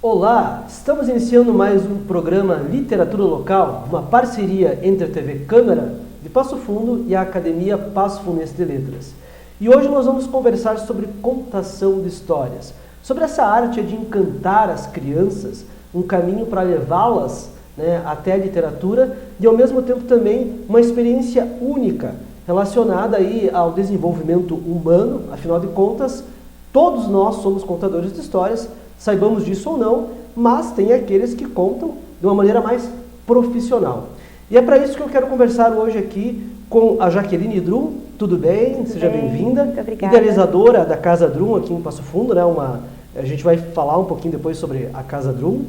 Olá, estamos iniciando mais um programa Literatura Local, uma parceria entre a TV Câmara de Passo Fundo e a Academia Passo Fundense de Letras. E hoje nós vamos conversar sobre contação de histórias, sobre essa arte de encantar as crianças, um caminho para levá-las até a literatura e ao mesmo tempo também uma experiência única relacionada aí ao desenvolvimento humano. Afinal de contas, todos nós somos contadores de histórias, saibamos disso ou não, mas tem aqueles que contam de uma maneira mais profissional. E é para isso que eu quero conversar hoje aqui com a Jaqueline Drum. Tudo bem? Seja bem-vinda. Muito obrigada. Idealizadora da Casa Drum aqui em Passo Fundo, a gente vai falar um pouquinho depois sobre a Casa Drum.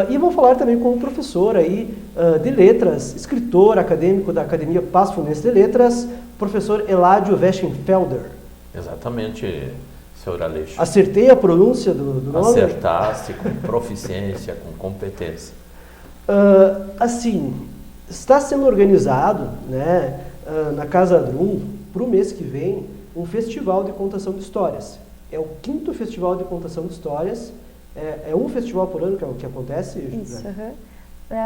E vou falar também com o professor aí, de letras, escritor acadêmico da Academia Passo Fundense de Letras, professor Eládio Weschenfelder. Exatamente, senhor Aleixo. Acertei a pronúncia do nome? Acertasse com proficiência, com competência. Assim, está sendo organizado na Casa Drum, para o mês que vem, um festival de contação de histórias. É o 5º festival de contação de histórias. É um festival por ano que acontece? Isso,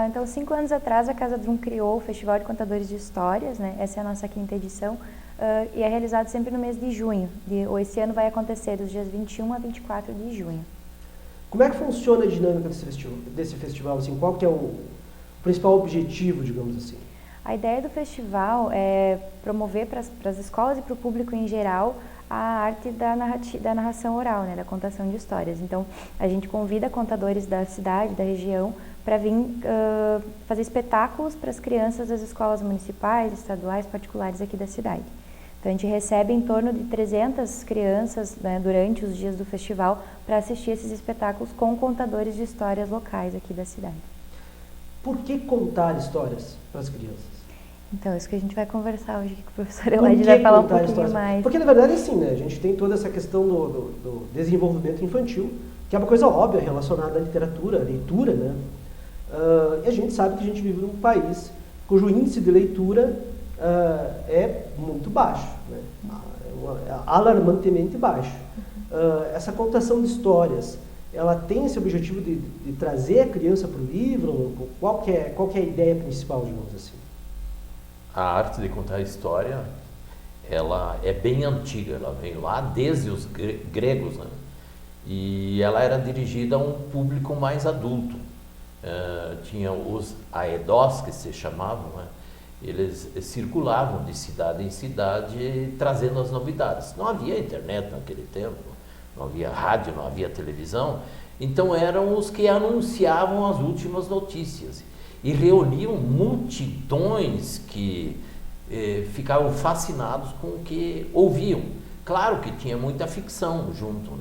Então, 5 anos atrás, a Casa Drum criou o Festival de Contadores de Histórias, né? Essa é a nossa 5ª edição, e é realizado sempre no mês de junho. Esse ano vai acontecer dos dias 21 a 24 de junho. Como é que funciona a dinâmica desse festival? Assim, qual que é o principal objetivo, digamos assim? A ideia do festival é promover para as escolas e para o público em geral a arte da narração oral, da contação de histórias. Então, a gente convida contadores da cidade, da região, para vir fazer espetáculos para as crianças das escolas municipais, estaduais, particulares aqui da cidade. Então, a gente recebe em torno de 300 crianças durante os dias do festival para assistir esses espetáculos com contadores de histórias locais aqui da cidade. Por que contar histórias para as crianças? Então, isso que a gente vai conversar hoje com o professor Eládio, vai falar um pouquinho mais. Porque, na verdade, assim, a gente tem toda essa questão do desenvolvimento infantil, que é uma coisa óbvia relacionada à literatura, à leitura, e a gente sabe que a gente vive num país cujo índice de leitura é muito baixo, alarmantemente baixo. Essa contação de histórias, ela tem esse objetivo de trazer a criança para o livro? Qual que é a ideia principal, digamos assim? A arte de contar história, ela é bem antiga, ela vem lá desde os gregos, e ela era dirigida a um público mais adulto. Tinha os aedós, que se chamavam, eles circulavam de cidade em cidade trazendo as novidades. Não havia internet naquele tempo, não havia rádio, não havia televisão, então eram os que anunciavam as últimas notícias e reuniam multidões que ficavam fascinados com o que ouviam. Claro que tinha muita ficção junto,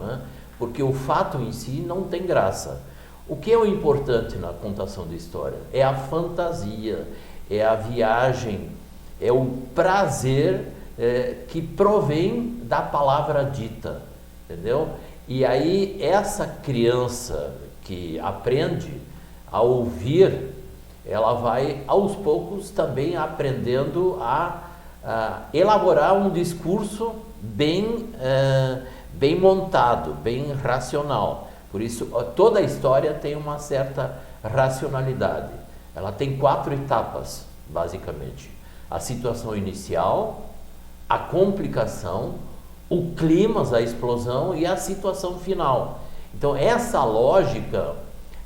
porque o fato em si não tem graça. O que é o importante na contação de história? É a fantasia, é a viagem, é o prazer que provém da palavra dita, entendeu? E aí essa criança que aprende a ouvir, ela vai aos poucos também aprendendo a elaborar um discurso bem montado, bem racional. Por isso, toda a história tem uma certa racionalidade. Ela tem 4 etapas, basicamente. A situação inicial, a complicação, o clímax, a explosão e a situação final. Então, essa lógica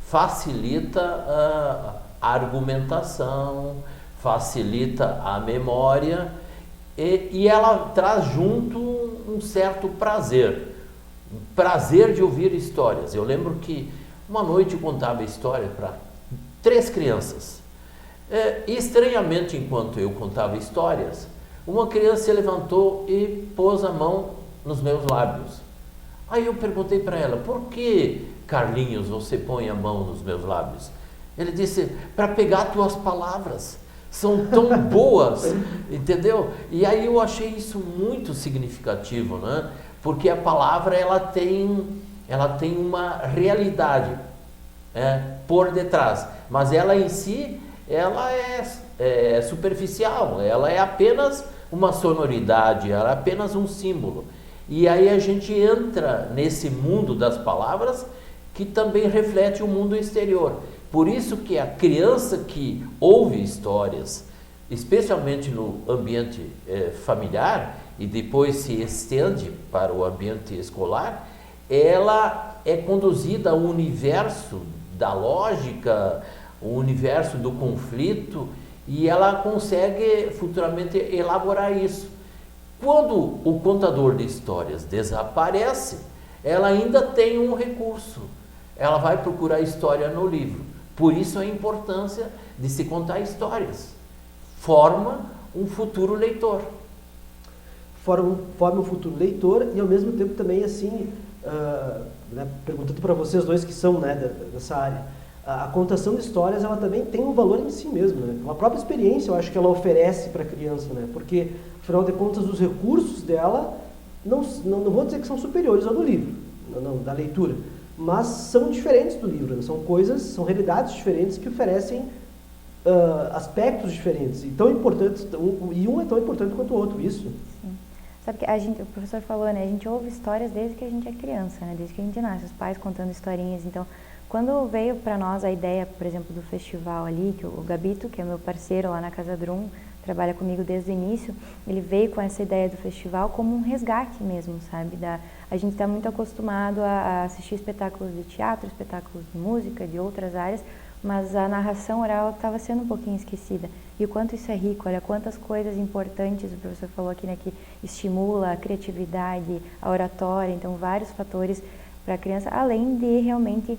facilita a argumentação, facilita a memória e ela traz junto um certo prazer. Um prazer de ouvir histórias. Eu lembro que uma noite eu contava história para 3 crianças. Estranhamente, enquanto eu contava histórias, uma criança se levantou e pôs a mão nos meus lábios. Aí eu perguntei para ela: por que, Carlinhos, você põe a mão nos meus lábios? Ele disse: para pegar tuas palavras, são tão boas, entendeu? E aí eu achei isso muito significativo, porque a palavra ela tem uma realidade por detrás, mas ela em si ela é superficial, ela é apenas uma sonoridade, ela é apenas um símbolo. E aí a gente entra nesse mundo das palavras que também reflete o mundo exterior. Por isso que a criança que ouve histórias, especialmente no ambiente familiar, e depois se estende para o ambiente escolar, ela é conduzida ao universo da lógica, o universo do conflito, e ela consegue futuramente elaborar isso. Quando o contador de histórias desaparece, ela ainda tem um recurso. Ela vai procurar história no livro. Por isso a importância de se contar histórias. Forma um futuro leitor. Forma um futuro leitor e ao mesmo tempo também assim, né, perguntando para vocês dois que são, né, dessa área, a contação de histórias ela também tem um valor em si mesmo, né? Uma própria experiência eu acho que ela oferece para a criança, né? Porque afinal de contas os recursos dela não vou dizer que são superiores ao do livro, não, da leitura, mas são diferentes do livro, né? São realidades diferentes que oferecem aspectos diferentes e tão importantes, e um é tão importante quanto o outro, isso. Sim. Sabe que o professor falou, né? A gente ouve histórias desde que a gente é criança, né? Desde que a gente nasce, os pais contando historinhas. Então, quando veio para nós a ideia, por exemplo, do festival ali, que o Gabito, que é meu parceiro lá na Casa Drum, trabalha comigo desde o início, ele veio com essa ideia do festival como um resgate mesmo, sabe? A gente está muito acostumado a assistir espetáculos de teatro, espetáculos de música, de outras áreas, mas a narração oral estava sendo um pouquinho esquecida. E o quanto isso é rico, olha quantas coisas importantes o professor falou aqui, né, que estimula a criatividade, a oratória, então vários fatores para a criança, além de realmente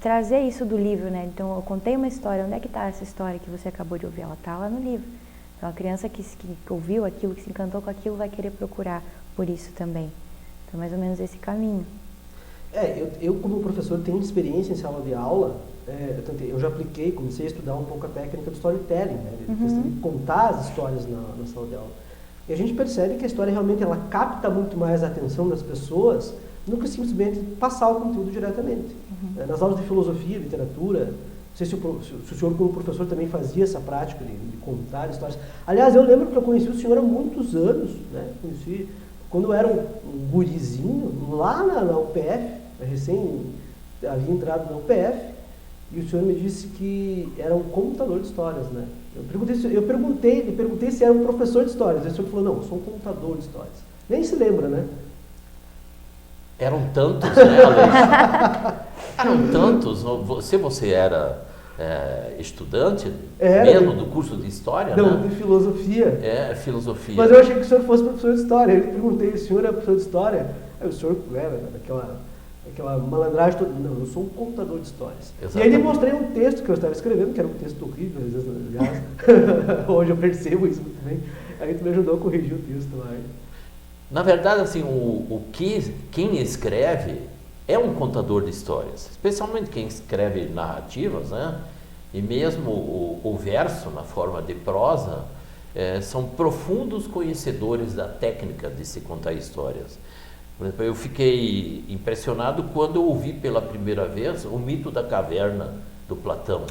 trazer isso do livro, né? Então eu contei uma história, onde é que está essa história que você acabou de ouvir? Ela está lá no livro. Então a criança que ouviu aquilo, que se encantou com aquilo, vai querer procurar por isso também. Então mais ou menos esse caminho. Eu como professor tenho experiência em sala de aula. Eu já apliquei, comecei a estudar um pouco a técnica do storytelling, né? De contar as histórias na sala de aula. E a gente percebe que a história realmente ela capta muito mais a atenção das pessoas do que simplesmente passar o conteúdo diretamente. Nas aulas de filosofia, literatura, não sei se o senhor como professor também fazia essa prática de contar histórias. Aliás, eu lembro que eu conheci o senhor há muitos anos, né? Conheci quando eu era um gurizinho, lá na UPF, recém havia entrado na UPF, e o senhor me disse que era um contador de histórias, né? Eu perguntei se era um professor de histórias. E o senhor falou, não, eu sou um contador de histórias. Nem se lembra, né? Eram tantos, né, Alex? Eram tantos. Se você era estudante, mesmo do curso de História, não, né? De Filosofia. Filosofia. Mas eu achei que o senhor fosse professor de História. Eu perguntei, o senhor é professor de História? Aí o senhor era aquela malandragem toda. Não, eu sou um contador de histórias. Exatamente. E aí ele mostrei um texto que eu estava escrevendo, que era um texto horrível, às vezes, aliás. Hoje eu percebo isso muito bem. Aí tu me ajudou a corrigir o texto lá. Na verdade, assim, quem escreve é um contador de histórias, especialmente quem escreve narrativas, né? E mesmo o verso, na forma de prosa, são profundos conhecedores da técnica de se contar histórias. Por exemplo, eu fiquei impressionado quando eu ouvi pela primeira vez o mito da caverna do Platão.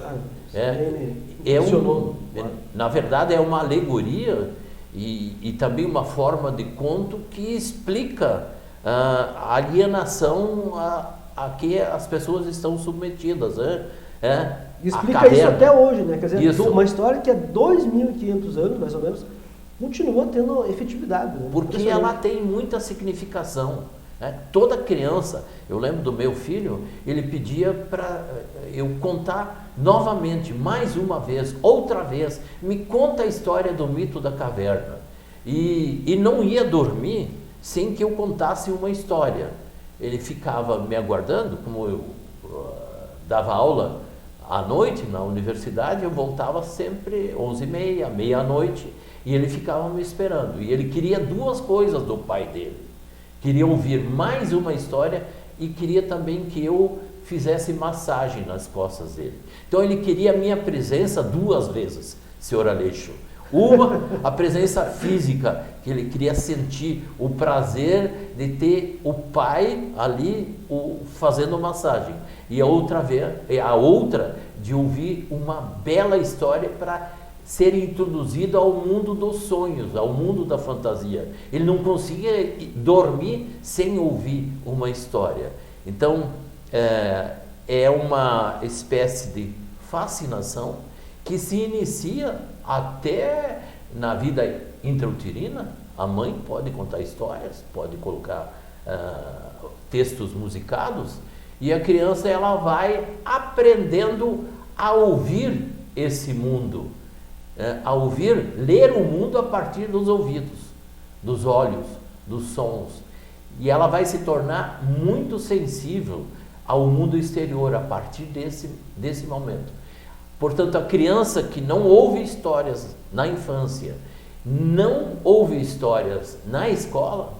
Na verdade, é uma alegoria e também uma forma de conto que explica a alienação a que as pessoas estão submetidas, né? E explica isso até hoje, né? Quer dizer, uma história que há 2.500 anos, mais ou menos, continua tendo efetividade. Né? Porque ela tem muita significação. Né? Toda criança, eu lembro do meu filho, ele pedia para eu contar novamente, mais uma vez, outra vez, me conta a história do mito da caverna. E não ia dormir sem que eu contasse uma história. Ele ficava me aguardando, como eu dava aula à noite na universidade, eu voltava sempre 11h30, meia-noite, e ele ficava me esperando. E ele queria duas coisas do pai dele. Queria ouvir mais uma história e queria também que eu fizesse massagem nas costas dele. Então ele queria a minha presença duas vezes, senhor Aleixo. Uma, a presença física, que ele queria sentir o prazer de ter o pai ali fazendo massagem. E a outra de ouvir uma bela história para ser introduzido ao mundo dos sonhos, ao mundo da fantasia. Ele não conseguia dormir sem ouvir uma história. Então, é uma espécie de fascinação que se inicia até na vida intrauterina. A mãe pode contar histórias, pode colocar textos musicados, e a criança ela vai aprendendo a ouvir esse mundo, a ouvir, ler o mundo a partir dos ouvidos, dos olhos, dos sons. E ela vai se tornar muito sensível ao mundo exterior a partir desse momento. Portanto, a criança que não ouve histórias na infância, não ouve histórias na escola,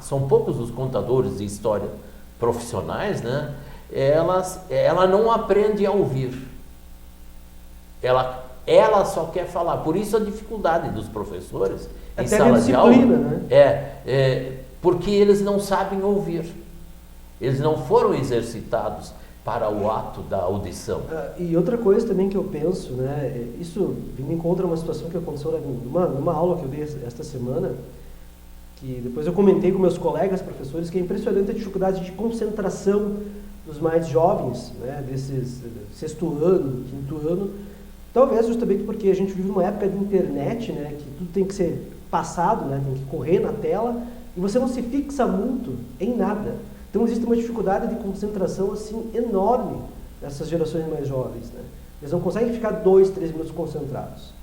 são poucos os contadores de história profissionais, né? Ela não aprende a ouvir. Ela só quer falar. Por isso a dificuldade dos professores em sala de aula, né? Porque eles não sabem ouvir. Eles não foram exercitados para o ato da audição. E outra coisa também que eu penso, né? Isso me encontra uma situação que aconteceu numa aula que eu dei esta semana, que depois eu comentei com meus colegas professores, que é impressionante a dificuldade de concentração dos mais jovens, né? Desses sexto ano, quinto ano, talvez justamente porque a gente vive numa época de internet, né? Que tudo tem que ser passado, né? Tem que correr na tela, e você não se fixa muito em nada. Então existe uma dificuldade de concentração assim enorme nessas gerações mais jovens, né? Eles não conseguem ficar 2, 3 minutos concentrados.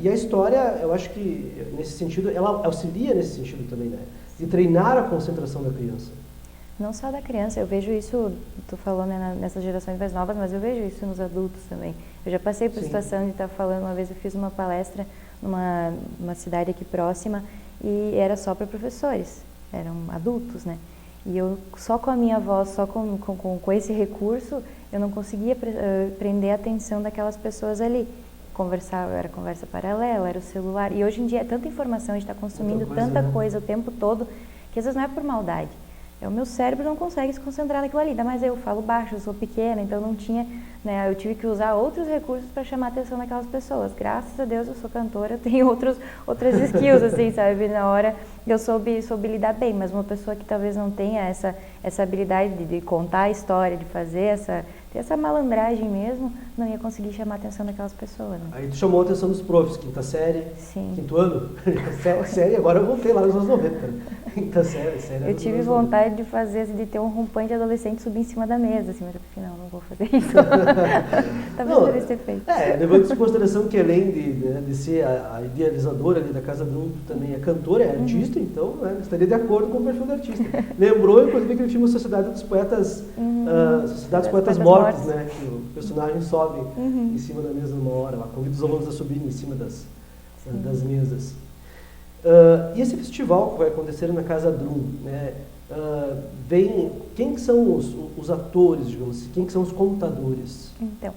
E a história, eu acho que nesse sentido, ela auxilia nesse sentido também, né? De treinar a concentração da criança. Não só da criança, eu vejo isso, tu falou, né, nessas gerações mais novas, mas eu vejo isso nos adultos também. Eu já passei por situação de estar falando, uma vez eu fiz uma palestra numa cidade aqui próxima e era só para professores, eram adultos, né? E eu, só com a minha voz, só com esse recurso, eu não conseguia prender a atenção daquelas pessoas ali. Era conversa paralela, era o celular. E hoje em dia é tanta informação, a gente está consumindo tanta coisa o tempo todo, que às vezes não é por maldade. O meu cérebro não consegue se concentrar naquilo ali. Ainda mais eu falo baixo, eu sou pequena, então não tinha, né, eu tive que usar outros recursos para chamar a atenção daquelas pessoas. Graças a Deus eu sou cantora, eu tenho outras skills, assim, sabe? Na hora eu soube lidar bem, mas uma pessoa que talvez não tenha essa habilidade de contar a história, de fazer ter essa malandragem mesmo, não ia conseguir chamar a atenção daquelas pessoas. Né? Aí tu chamou a atenção dos profs, quinta série, Sim. Quinto ano, série, agora eu voltei lá nos anos 90, quinta série. Eu tive vontade de fazer, de ter um rompante adolescente subir em cima da mesa, assim, mas eu falei, não vou fazer isso. Talvez não devesse ter feito. Levando em consideração que além de ser a idealizadora ali da Casa Drum, também é cantora, é artista, então estaria de acordo com o perfil do artista. Lembrou, inclusive, aquele filme Sociedade dos Poetas, Sociedade dos Poetas Mortos, né? Que o personagem sobe em cima da mesa numa hora, lá, convida os alunos a subirem em cima das mesas. E esse festival que vai acontecer na Casa Drum, né? Quem que são os atores, digamos assim, quem que são os contadores? Então,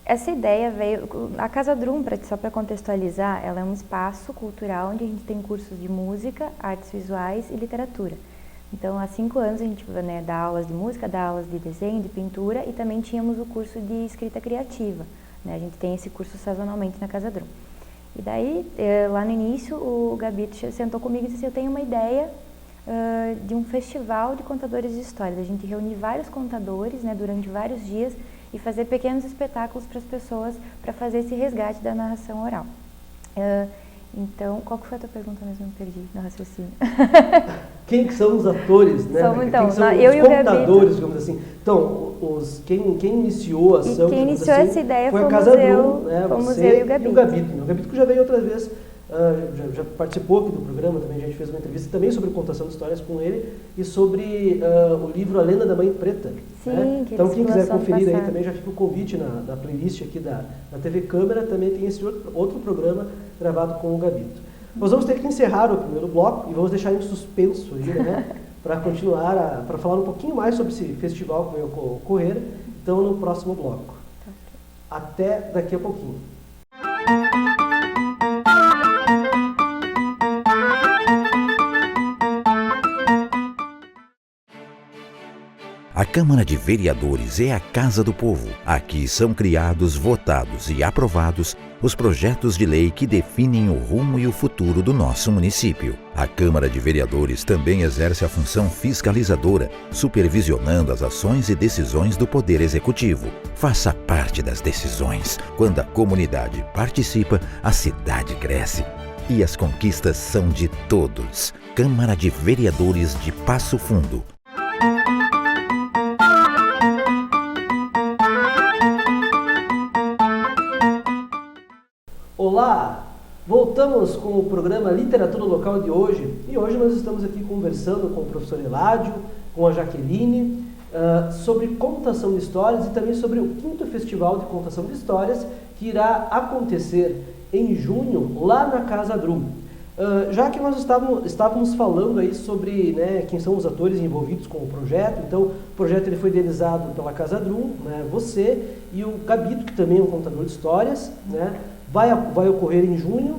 essa ideia veio, a Casa Drum, só para contextualizar, ela é um espaço cultural onde a gente tem cursos de música, artes visuais e literatura. Então, há 5 anos a gente, né, dá aulas de música, dá aulas de desenho, de pintura e também tínhamos o curso de escrita criativa. Né? A gente tem esse curso sazonalmente na Casa Drum. E daí, lá no início, o Gabito sentou comigo e disse, eu tenho uma ideia de um festival de contadores de histórias. A gente reunir vários contadores, né, durante vários dias e fazer pequenos espetáculos para as pessoas para fazer esse resgate da narração oral. Então, qual que foi a tua pergunta mesmo? Eu me perdi no raciocínio. Quem que são os atores, né? Então, quem são eu os e o contadores, Gabito. Digamos assim. Então, quem iniciou a ação, e quem iniciou assim, essa ideia foi a fomos Casa Drum, né? fomos Você eu e o Gabito. Né? O Gabito que já veio outras vezes, já participou aqui do programa, também a gente fez uma entrevista também sobre contação de histórias com ele e sobre o livro A Lenda da Mãe Preta. Sim, né? que então, quem quiser conferir passado. aí também, já fica o convite na playlist aqui da TV Câmara, também tem esse outro programa gravado com o Gabito. Nós vamos ter que encerrar o primeiro bloco e vamos deixar em suspenso aí, né? Para continuar, para falar um pouquinho mais sobre esse festival que vai ocorrer, então no próximo bloco. Até daqui a pouquinho. A Câmara de Vereadores é a Casa do Povo. Aqui são criados, votados e aprovados os projetos de lei que definem o rumo e o futuro do nosso município. A Câmara de Vereadores também exerce a função fiscalizadora, supervisionando as ações e decisões do Poder Executivo. Faça parte das decisões. Quando a comunidade participa, a cidade cresce. E as conquistas são de todos. Câmara de Vereadores de Passo Fundo. Olá! Voltamos com o programa Literatura Local de hoje e hoje nós estamos aqui conversando com o professor Eládio, com a Jaqueline, sobre contação de histórias e também sobre o 5º Festival de Contação de Histórias que irá acontecer em junho lá na Casa Drum. Já que nós estávamos falando aí sobre, né, quem são os atores envolvidos com o projeto, então o projeto ele foi idealizado pela Casa Drum, né, você e o Gabito, que também é um contador de histórias, né, vai ocorrer em junho,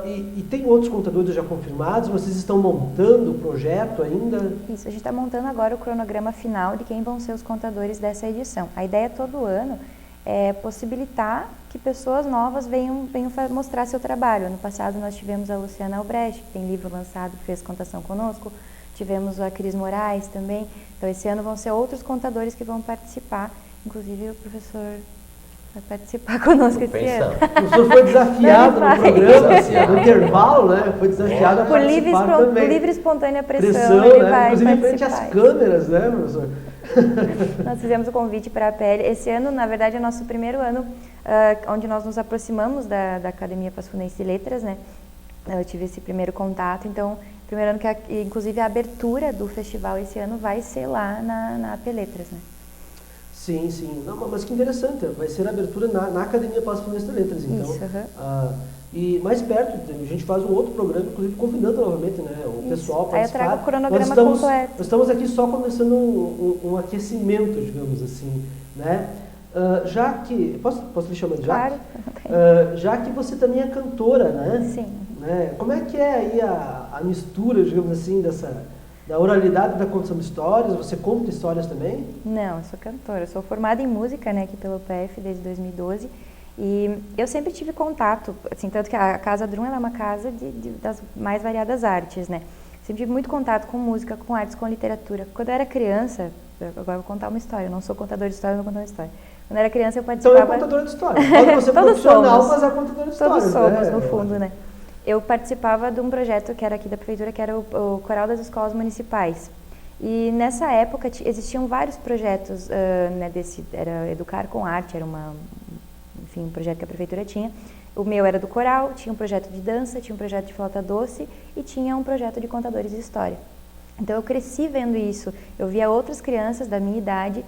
e tem outros contadores já confirmados. Vocês estão montando o projeto ainda? Isso, a gente está montando agora o cronograma final de quem vão ser os contadores dessa edição. A ideia todo ano é possibilitar que pessoas novas venham mostrar seu trabalho. Ano passado nós tivemos a Luciana Albrecht, que tem livro lançado, que fez contação conosco. Tivemos a Cris Moraes também. Então esse ano vão ser outros contadores que vão participar, inclusive o professor vai participar conosco esse ano. O professor foi desafiado no programa, no intervalo, né? Foi desafiado a participar também. Por livre e espontânea pressão, ele né? vai inclusive participar. frente às câmeras, né, professor? Nós fizemos o convite para a PL. Esse ano, na verdade, é o nosso primeiro ano onde nós nos aproximamos da Academia Passo Fundense de Letras, né? Eu tive esse primeiro contato, então, primeiro ano que, inclusive, a abertura do festival esse ano vai ser lá na AP Letras, né? Sim, sim. Não, mas que interessante, vai ser a abertura na Academia Passo Fundense de Letras, então. Isso, e mais perto, a gente faz um outro programa, inclusive convidando novamente, né, o pessoal para participar. Aí eu trago o cronograma completo. Nós estamos aqui só começando um aquecimento, digamos assim, né? Já que... Posso lhe chamar de Jaque? Claro. Já que você também é cantora, né? Sim. Né? Como é que é aí a mistura, digamos assim, da oralidade da contação de histórias? Você conta histórias também? Não, eu sou cantora. Eu sou formada em música, né, aqui pelo PF desde 2012. E eu sempre tive contato, assim, tanto que a Casa Drum ela é uma casa das mais variadas artes, né? Sempre tive muito contato com música, com artes, com literatura. Quando eu era criança, agora eu vou contar uma história, eu não sou contadora de história, eu vou contar uma história. Quando eu era criança eu participava... Então é contadora de história. Pode você profissional, mas é contadora de história. Todos somos, no fundo, né? Eu participava de um projeto que era aqui da prefeitura, que era o Coral das Escolas Municipais. E nessa época existiam vários projetos, né, era Educar com Arte, era um projeto que a prefeitura tinha. O meu era do coral, tinha um projeto de dança, tinha um projeto de flauta doce e tinha um projeto de contadores de história. Então eu cresci vendo isso. Eu via outras crianças da minha idade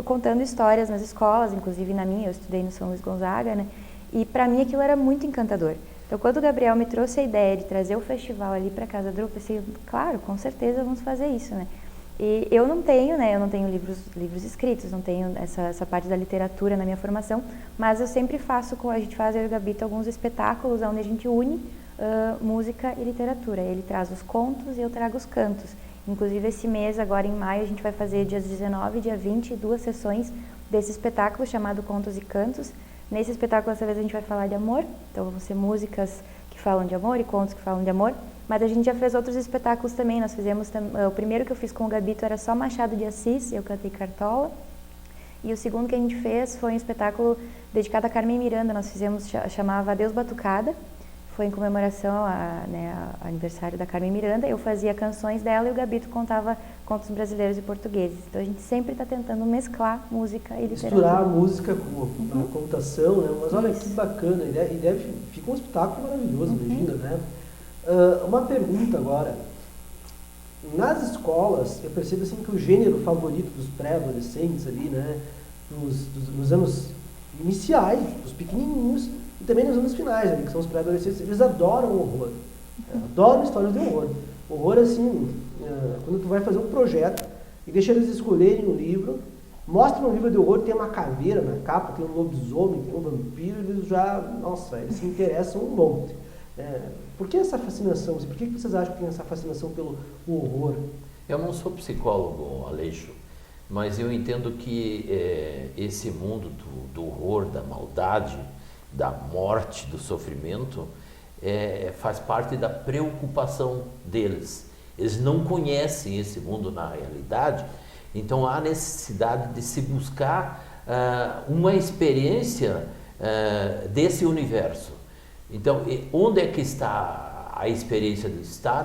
contando histórias nas escolas, inclusive na minha, eu estudei no São Luís Gonzaga, né? E para mim aquilo era muito encantador. Então quando o Gabriel me trouxe a ideia de trazer o festival ali para Casa Drum, eu pensei, claro, com certeza vamos fazer isso, né? E eu não tenho, né? Eu não tenho livros escritos, não tenho essa parte da literatura na minha formação, mas eu sempre a gente faz, eu e o Gabito, alguns espetáculos onde a gente une música e literatura. Ele traz os contos e eu trago os cantos. Inclusive esse mês, agora em maio, a gente vai fazer dias 19 e dia 20, 2 sessões desse espetáculo chamado Contos e Cantos. Nesse espetáculo, dessa vez, a gente vai falar de amor, então vão ser músicas que falam de amor e contos que falam de amor. Mas a gente já fez outros espetáculos também, nós fizemos, o primeiro que eu fiz com o Gabito era só Machado de Assis, eu cantei Cartola. E o segundo que a gente fez foi um espetáculo dedicado a Carmen Miranda, nós fizemos, chamava Adeus Batucada, foi em comemoração ao aniversário da Carmen Miranda, eu fazia canções dela e o Gabito contava contos brasileiros e portugueses. Então a gente sempre está tentando mesclar música e literatura. Misturar a música com a contação, né? Mas olha que bacana, fica um espetáculo maravilhoso, imagina, né? Uma pergunta agora. Nas escolas, eu percebo assim que o gênero favorito dos pré-adolescentes ali, né? Nos anos iniciais, dos pequenininhos, e também nos anos finais, ali, que são os pré-adolescentes, eles adoram o horror. Adoram histórias de horror. Horror, assim, quando tu vai fazer um projeto e deixa eles escolherem um livro, mostra um livro de horror, tem uma caveira na capa, tem um lobisomem, tem um vampiro, eles já, eles se interessam um monte. Por que essa fascinação? Por que vocês acham que tem essa fascinação pelo horror? Eu não sou psicólogo, Aleixo, mas eu entendo que esse mundo do horror, da maldade, da morte, do sofrimento, faz parte da preocupação deles. Eles não conhecem esse mundo na realidade, então há necessidade de se buscar uma experiência desse universo. Então, onde é que está a experiência disso? Está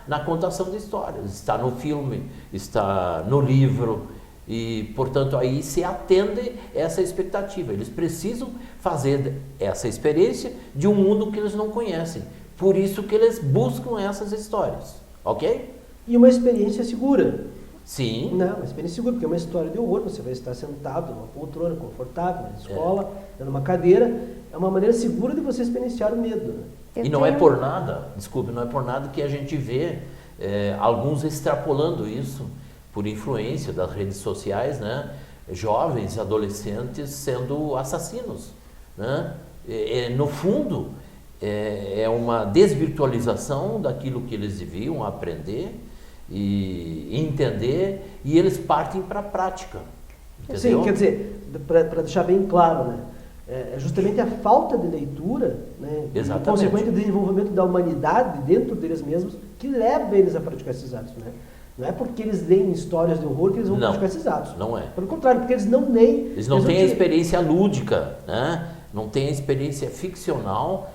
na contação de histórias, está no filme, está no livro, e, portanto, aí se atende essa expectativa. Eles precisam fazer essa experiência de um mundo que eles não conhecem. Por isso que eles buscam essas histórias, ok? E uma experiência segura. Sim. Não, uma experiência segura, porque é uma história de horror, você vai estar sentado numa poltrona confortável, na escola, numa cadeira. É uma maneira segura de você experienciar o medo. Né? E não é por nada, desculpe, não é por nada que a gente vê alguns extrapolando isso por influência das redes sociais, né? Jovens, adolescentes sendo assassinos. Né? No fundo, é uma desvirtualização daquilo que eles deviam aprender e entender, e eles partem para a prática. Entendeu? Sim, quer dizer, para deixar bem claro, né? É justamente a falta de leitura, né, e o consequente desenvolvimento da humanidade dentro deles mesmos que leva eles a praticar esses atos. Né? Não é porque eles leem histórias de horror que eles vão praticar esses atos. Não é. Pelo contrário, porque eles não leem. Eles não têm a experiência lúdica, né? Não têm a experiência ficcional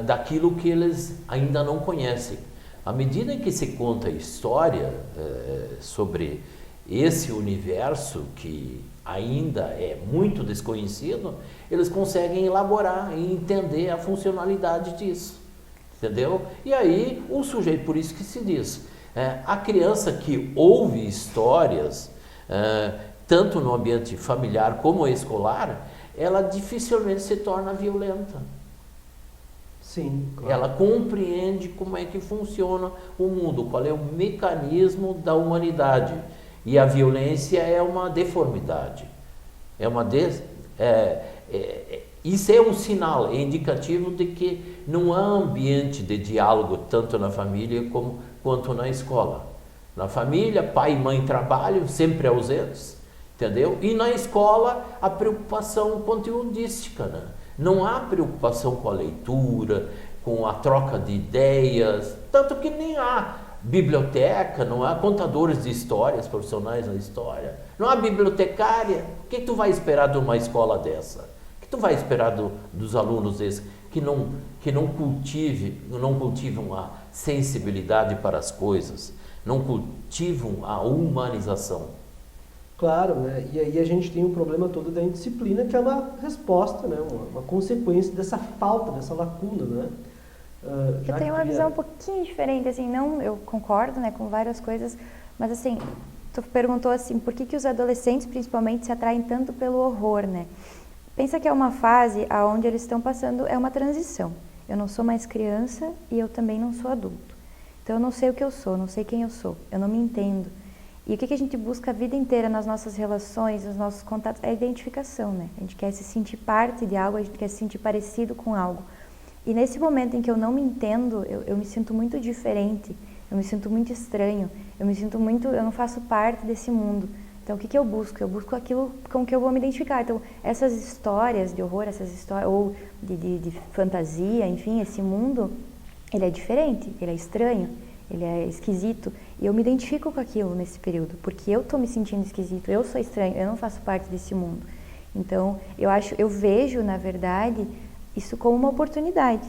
daquilo que eles ainda não conhecem. À medida em que se conta história sobre esse universo que ainda é muito desconhecido, eles conseguem elaborar e entender a funcionalidade disso, entendeu? E aí o sujeito, por isso que se diz, a criança que ouve histórias, tanto no ambiente familiar como escolar, ela dificilmente se torna violenta. Sim, claro. Ela compreende como é que funciona o mundo, qual é o mecanismo da humanidade. E a violência é uma deformidade. Isso é um sinal, é indicativo de que não há ambiente de diálogo tanto na família quanto na escola. Na família, pai e mãe trabalham, sempre ausentes, entendeu? E na escola, a preocupação conteudística, né? Não há preocupação com a leitura, com a troca de ideias, tanto que nem há biblioteca, não há contadores de histórias, profissionais da história, não há bibliotecária. O que tu vai esperar de uma escola dessa? O que tu vai esperar dos alunos desses que não cultivam a sensibilidade para as coisas, não cultivam a humanização? Claro, né? E aí a gente tem o problema todo da indisciplina, que é uma resposta, né? Uma consequência dessa falta, dessa lacuna, né? Eu tenho uma visão um pouquinho diferente, assim, não, eu concordo, né, com várias coisas, mas assim, tu perguntou assim, por que os adolescentes principalmente se atraem tanto pelo horror, né? Pensa que é uma fase onde eles estão passando, é uma transição. Eu não sou mais criança e eu também não sou adulto. Então eu não sei o que eu sou, não sei quem eu sou, eu não me entendo. E o que a gente busca a vida inteira nas nossas relações, nos nossos contatos, é a identificação, né? A gente quer se sentir parte de algo, a gente quer se sentir parecido com algo. E nesse momento em que eu não me entendo, eu me sinto muito diferente, eu me sinto muito estranho, eu não faço parte desse mundo. Então o que eu busco? Eu busco aquilo com que eu vou me identificar. Então essas histórias de horror, essas histórias, ou de fantasia, enfim, esse mundo, ele é diferente, ele é estranho, ele é esquisito. E eu me identifico com aquilo nesse período, porque eu estou me sentindo esquisito, eu sou estranho, eu não faço parte desse mundo. Então eu vejo, na verdade, isso como uma oportunidade.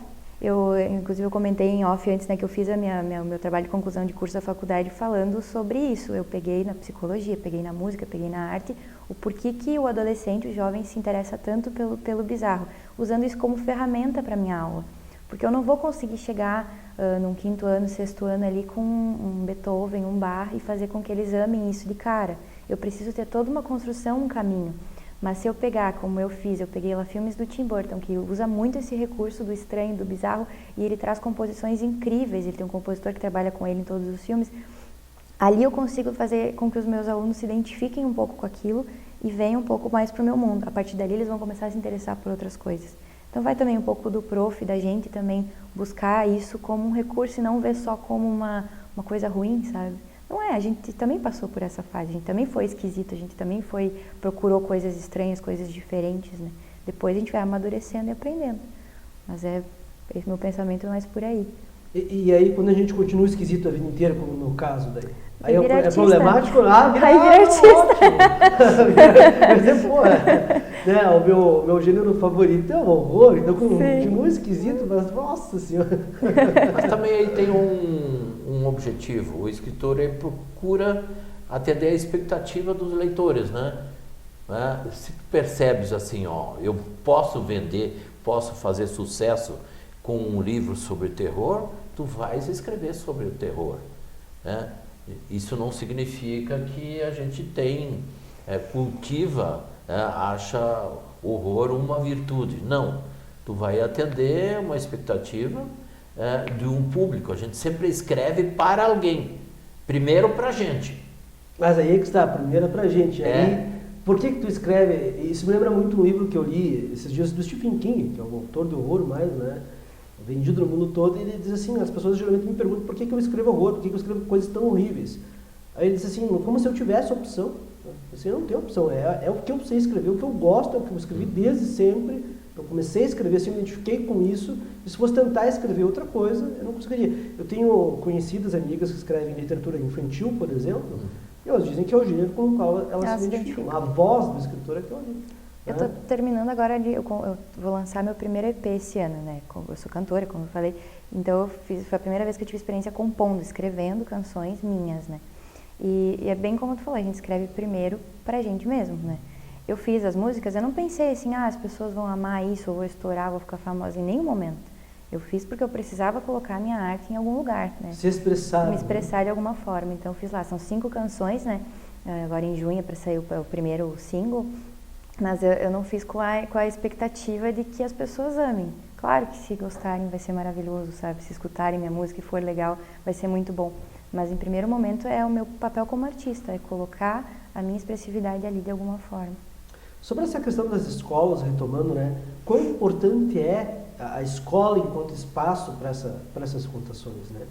Inclusive, eu comentei em off antes, né, que eu fiz o meu trabalho de conclusão de curso da faculdade falando sobre isso. Eu peguei na psicologia, peguei na música, peguei na arte, o porquê que o adolescente, o jovem, se interessa tanto pelo bizarro, usando isso como ferramenta para minha aula. Porque eu não vou conseguir chegar num 5º ano, 6º ano ali com um Beethoven, um Bach e fazer com que eles amem isso de cara. Eu preciso ter toda uma construção, um caminho. Mas se eu pegar, como eu fiz, eu peguei lá filmes do Tim Burton, que usa muito esse recurso do estranho, do bizarro, e ele traz composições incríveis, ele tem um compositor que trabalha com ele em todos os filmes. Ali eu consigo fazer com que os meus alunos se identifiquem um pouco com aquilo e venham um pouco mais para o meu mundo. A partir dali eles vão começar a se interessar por outras coisas. Então vai também um pouco do prof, da gente também buscar isso como um recurso e não ver só como uma coisa ruim, sabe? Não a gente também passou por essa fase, a gente também foi esquisito, a gente também procurou coisas estranhas, coisas diferentes, né? Depois a gente vai amadurecendo e aprendendo. Mas esse meu pensamento é mais por aí. E aí, quando a gente continua esquisito a vida inteira, como no caso daí? Aí vira é artista. problemático? Aí vira artista. Ótimo. Né, o meu gênero favorito é o horror, então continua esquisito, mas nossa senhora. Mas também aí tem um objetivo. O escritor ele procura atender a expectativa dos leitores, né? Se tu percebes assim, ó, eu posso vender, posso fazer sucesso com um livro sobre terror, tu vais escrever sobre o terror, né? Isso não significa que a gente cultiva, acha horror uma virtude. Não, tu vai atender uma expectativa de um público. A gente sempre escreve para alguém, primeiro para a gente. Mas aí é que está, primeiro para a gente. Aí, por que tu escreve? Isso me lembra muito um livro que eu li esses dias do Stephen King, que é o autor do horror mais, né? Vendido no mundo todo, e ele diz assim, as pessoas geralmente me perguntam por que eu escrevo horror, por que eu escrevo coisas tão horríveis. Aí ele diz assim, como se eu tivesse opção. Assim, eu não tenho opção, é o que eu sei escrever, o que eu gosto, é o que eu escrevi desde sempre. Eu comecei a escrever, assim, me identifiquei com isso, e se fosse tentar escrever outra coisa, eu não conseguiria. Eu tenho conhecidas amigas que escrevem literatura infantil, por exemplo, e elas dizem que é o gênero com o qual elas se identificam. A voz do escritor é que é o gênero. Eu estou terminando agora, eu vou lançar meu primeiro EP esse ano, né? Eu sou cantora, como eu falei, então foi a primeira vez que eu tive experiência compondo, escrevendo canções minhas, né? E é bem como tu falou, a gente escreve primeiro pra gente mesmo, né? Eu fiz as músicas, eu não pensei assim, as pessoas vão amar isso, eu vou estourar, vou ficar famosa, em nenhum momento. Eu fiz porque eu precisava colocar a minha arte em algum lugar, né? Se expressar. Me expressar de alguma forma, então eu fiz lá, são 5 canções, né? Agora em junho para sair o primeiro single. Mas eu não fiz com a expectativa de que as pessoas amem. Claro que se gostarem vai ser maravilhoso, sabe? Se escutarem minha música e for legal, vai ser muito bom. Mas em primeiro momento é o meu papel como artista, é colocar a minha expressividade ali de alguma forma. Sobre essa questão das escolas, retomando, né? Quão importante é a escola enquanto espaço para essas contações, né?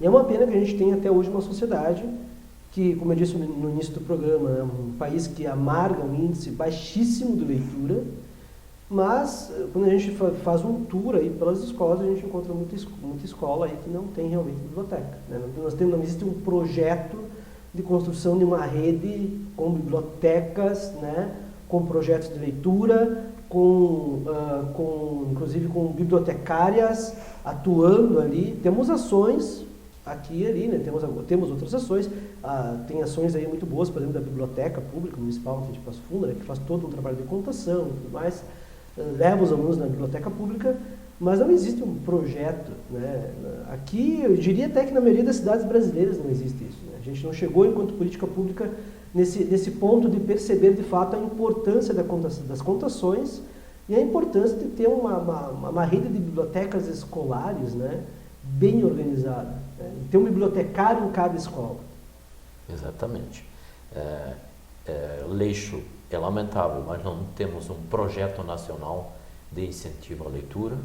E é uma pena que a gente tenha até hoje uma sociedade que, como eu disse no início do programa, é um país que amarga um índice baixíssimo de leitura, mas quando a gente faz um tour aí pelas escolas, a gente encontra muita escola aí que não tem realmente biblioteca, né? Não existe um projeto de construção de uma rede com bibliotecas, né? Com projetos de leitura, inclusive com bibliotecárias atuando ali. Temos ações aqui e ali, né? Temos outras ações, tem ações aí muito boas, por exemplo, da Biblioteca Pública Municipal aqui de Passo Fundo, né? Que faz todo um trabalho de contação e tudo mais, leva os alunos na Biblioteca Pública, mas não existe um projeto, né? Aqui, eu diria até que na maioria das cidades brasileiras não existe isso, né? A gente não chegou, enquanto política pública, nesse ponto de perceber, de fato, a importância das contações e a importância de ter uma rede de bibliotecas escolares, né? Bem organizada, né? Ter um bibliotecário em cada escola. Exatamente. Leixo é lamentável, mas não temos um projeto nacional de incentivo à leitura.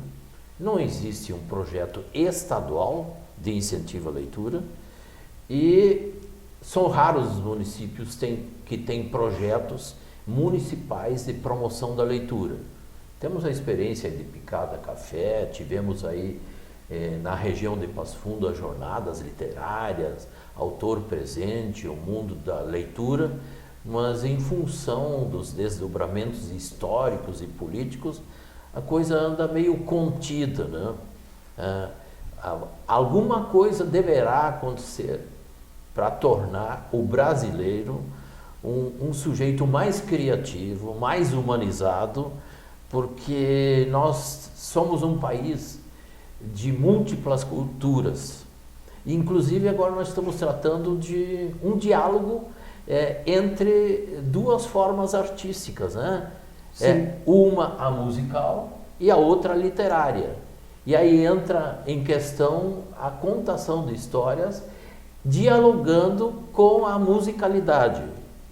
Não existe um projeto estadual de incentivo à leitura e são raros os municípios que têm projetos municipais de promoção da leitura. Temos a experiência de Picada Café, tivemos aí na região de Passo Fundo as jornadas literárias, Autor Presente, o mundo da leitura, mas em função dos desdobramentos históricos e políticos, a coisa anda meio contida, né? Alguma coisa deverá acontecer para tornar o brasileiro um sujeito mais criativo, mais humanizado, porque nós somos um país de múltiplas culturas. Inclusive agora nós estamos tratando de um diálogo entre duas formas artísticas, né? Uma a musical e a outra a literária. E aí entra em questão a contação de histórias dialogando com a musicalidade.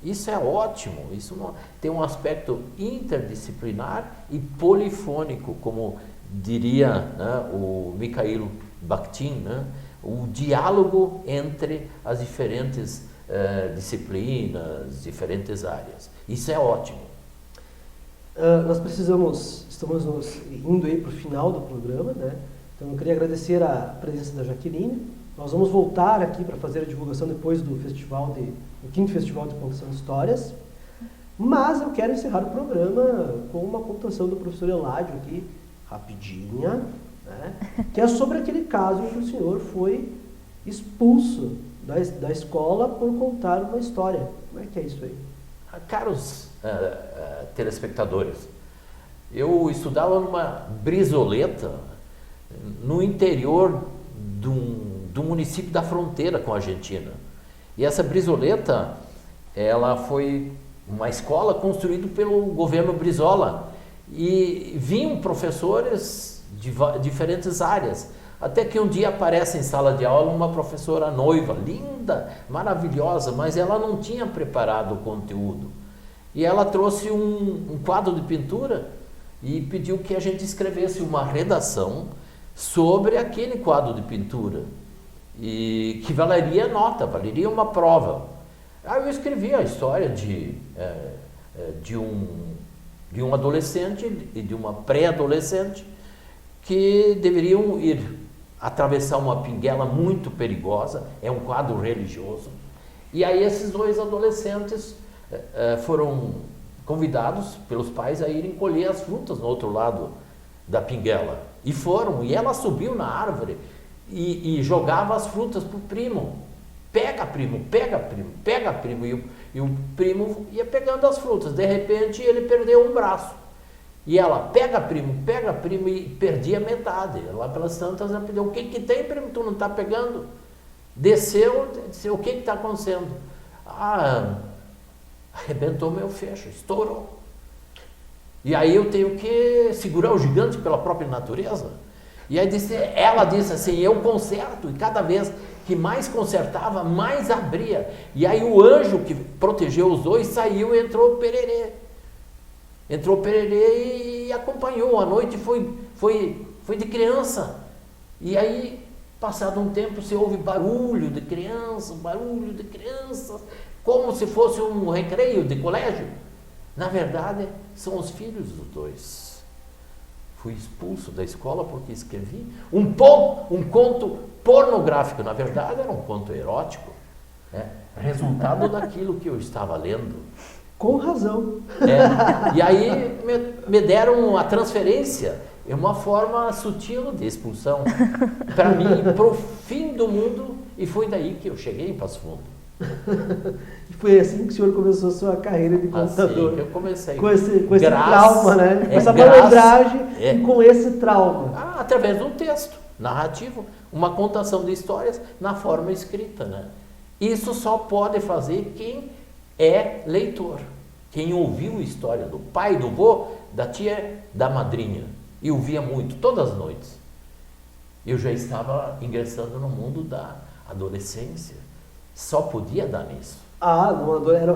Isso é ótimo, isso tem um aspecto interdisciplinar e polifônico, como diria, né, o Mikhail Bakhtin, né, o diálogo entre as diferentes disciplinas, diferentes áreas. Isso é ótimo. Nós estamos indo aí para o final do programa, né? Então eu queria agradecer a presença da Jaqueline. Nós vamos voltar aqui para fazer a divulgação depois do do 5º Festival de Contação de Histórias. Mas eu quero encerrar o programa com uma contação do professor Eládio aqui, rapidinha, né? Que é sobre aquele caso em que o senhor foi expulso da escola por contar uma história. Como é que é isso aí? Caros telespectadores, eu estudava numa brizoleta no interior do município da fronteira com a Argentina. E essa brizoleta, ela foi uma escola construída pelo governo Brizola. E vinham professores de diferentes áreas. Até que um dia aparece em sala de aula uma professora noiva, linda, maravilhosa, mas ela não tinha preparado o conteúdo. E ela trouxe um quadro de pintura e pediu que a gente escrevesse uma redação sobre aquele quadro de pintura. E que valeria nota, valeria uma prova. Aí eu escrevi a história de um adolescente e de uma pré-adolescente que deveriam ir atravessar uma pinguela muito perigosa, é um quadro religioso. E aí esses dois adolescentes foram convidados pelos pais a irem colher as frutas no outro lado da pinguela. E foram, e ela subiu na árvore e jogava as frutas para o primo. Pega, primo, pega, primo, pega, primo. E o primo ia pegando as frutas. De repente ele perdeu um braço. E ela, pega, primo, e perdia metade. Lá pelas tantas ela pediu, o que tem, primo, tu não está pegando? Desceu, disse, o que está acontecendo? Arrebentou meu fecho, estourou. E aí eu tenho que segurar o gigante pela própria natureza. E aí ela disse assim, eu conserto, e cada vez que mais consertava, mais abria. E aí o anjo que protegeu os dois saiu e entrou Pererê. Entrou Pererê e acompanhou. A noite foi de criança. E aí, passado um tempo, se ouve barulho de crianças, como se fosse um recreio de colégio. Na verdade, são os filhos dos dois. Fui expulso da escola porque escrevi um conto pornográfico. Na verdade, era um conto erótico, né? Resultado daquilo que eu estava lendo. Com razão. E aí me deram a transferência. É uma forma sutil de expulsão. Para mim, para o fim do mundo. E foi daí que eu cheguei em Passo Fundo. E foi assim que o senhor começou a sua carreira de contador. Assim que eu comecei. Com esse trauma, né? Com essa malandragem e com esse trauma. Através de um texto narrativo, uma contação de histórias na forma escrita, né? Isso só pode fazer quem é leitor. Quem ouviu a história do pai, do vô, da tia, da madrinha. E ouvia muito, todas as noites. Eu já estava ingressando no mundo da adolescência. Só podia dar nisso.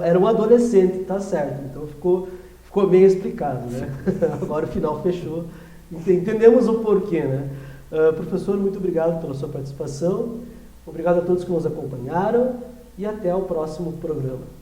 Era um adolescente, tá certo. Então ficou bem explicado, né? Agora o final fechou. Entendemos o porquê, né? Professor, muito obrigado pela sua participação. Obrigado a todos que nos acompanharam e até o próximo programa.